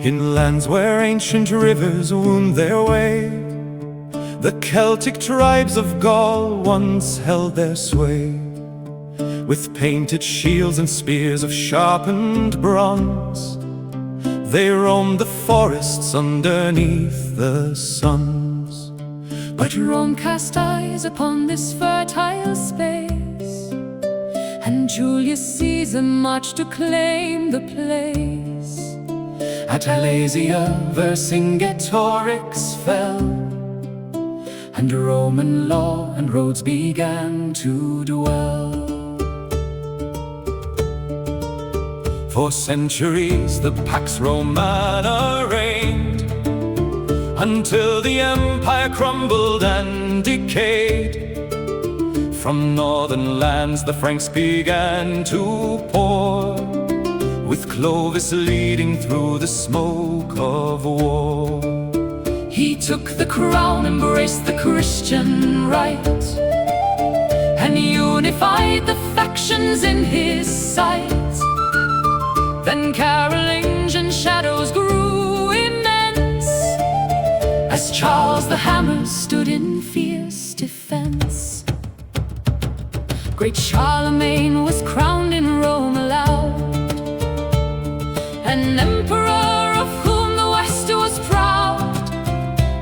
In lands where ancient rivers wound their way, the Celtic tribes of Gaul once held their sway. With painted shields and spears of sharpened bronze, they roamed the forests underneath the suns. But Rome cast eyes upon this fertile space, and Julius Caesar marched to claim the place. At Alesia, Vercingetorix fell, and Roman law and roads began to dwell. For centuries the Pax Romana reigned, until the empire crumbled and decayed. From northern lands the Franks began to pour, with Clovis leading through the smoke of war. He took the crown, embraced the Christian rite, and unified the factions in his sight. Then Carolingian shadows grew immense, as Charles the Hammer stood in fierce defense. Great Charlemagne was crowned in Rome aloud, an emperor of whom the West was proud.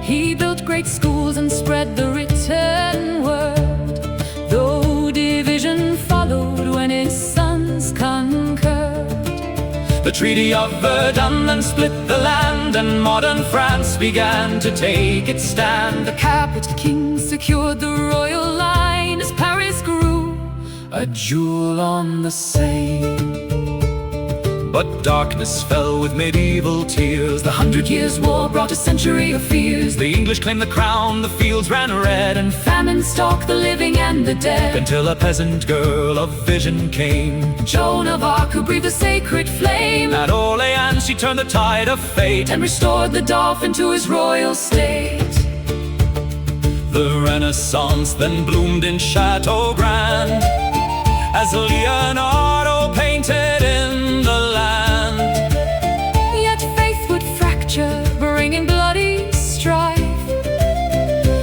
He built great schools and spread the written word, though division followed when his sons concurred. The Treaty of Verdun then split the land, and modern France began to take its stand. The Capet King secured the royal line as Paris grew a jewel on the Seine. But darkness fell with medieval tears. The 100 Years' War brought a century of fears. The English claimed the crown, the fields ran red, and famine stalked the living and the dead. Until a peasant girl of vision came, Joan of Arc, who breathed a sacred flame. At Orleans she turned the tide of fate, and restored the Dauphin to his royal state. The Renaissance then bloomed in Chateaubriand, as Leonardo painted in the land. Yet faith would fracture, bringing bloody strife,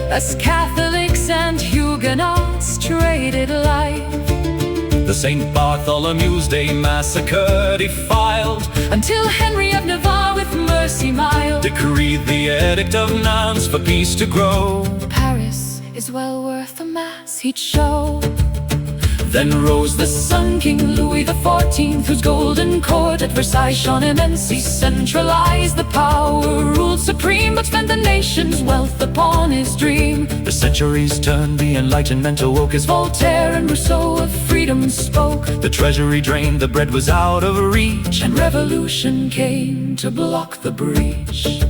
as Catholics and Huguenots traded life. The St. Bartholomew's Day massacre defiled, until Henry of Navarre with mercy mild decreed the Edict of Nantes for peace to grow. Paris is well worth the mass he'd show. Then rose the sun, King Louis XIV, whose golden court at Versailles shone immense. He centralized the power, ruled supreme, but spent the nation's wealth upon his dream. The centuries turned, the Enlightenment awoke, as Voltaire and Rousseau of freedom spoke. The treasury drained, the bread was out of reach, and revolution came to block the breach.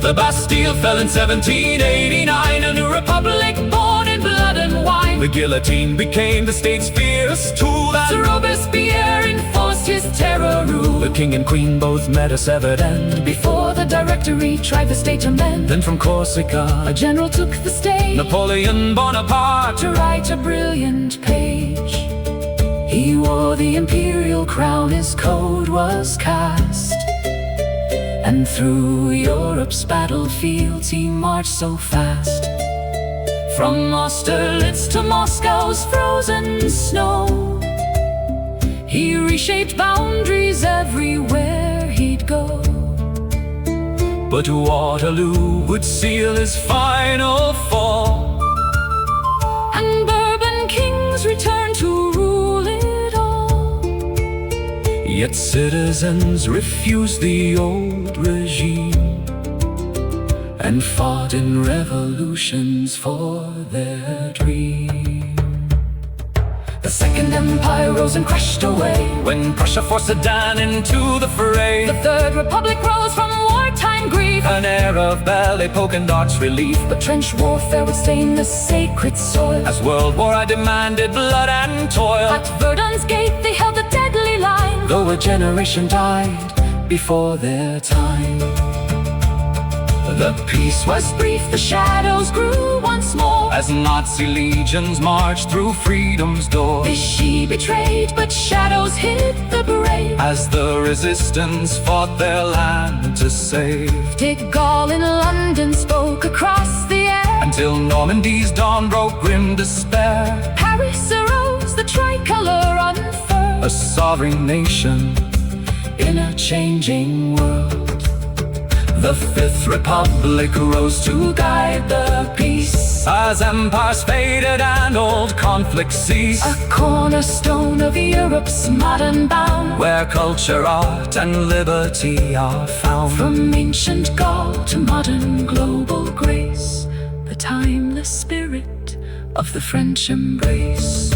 The Bastille fell in 1789, a new republic born in blood and wine. The guillotine became the state's fierce tool, as Robespierre enforced his terror rule. The king and queen both met a severed end, before the Directory tried the state to mend. Then from Corsica a general took the stage, Napoleon Bonaparte, to write a brilliant page. He wore the imperial crown, his code was cast, and through Europe's battlefields he marched so fast. From Austerlitz to Moscow's frozen snow, he reshaped boundaries everywhere he'd go. But Waterloo would seal his final fall, and Bourbon kings returned to rule it all. Yet citizens refused the old regime, and fought in revolutions for their dream. The Second Empire rose and crashed away, when Prussia forced Sedan into the fray. The Third Republic rose from wartime grief, an era of ballet, polka and arts relief. But trench warfare would stain the sacred soil, as World War I demanded blood and toil. At Verdun's gate they held the deadly line, though a generation died before their time. The peace was brief, the shadows grew once more, as Nazi legions marched through freedom's door. Vichy betrayed, but shadows hid the brave, as the resistance fought their land to save. De Gaulle in London spoke across the air, Until Normandy's dawn broke grim despair. Paris arose, the tricolor unfurled, A sovereign nation in a changing world. The Fifth Republic rose to guide the peace, as empires faded and old conflicts ceased. a cornerstone of Europe's modern bound, Where culture, art, and liberty are found. from ancient Gaul to modern global grace, the timeless spirit of the French embrace.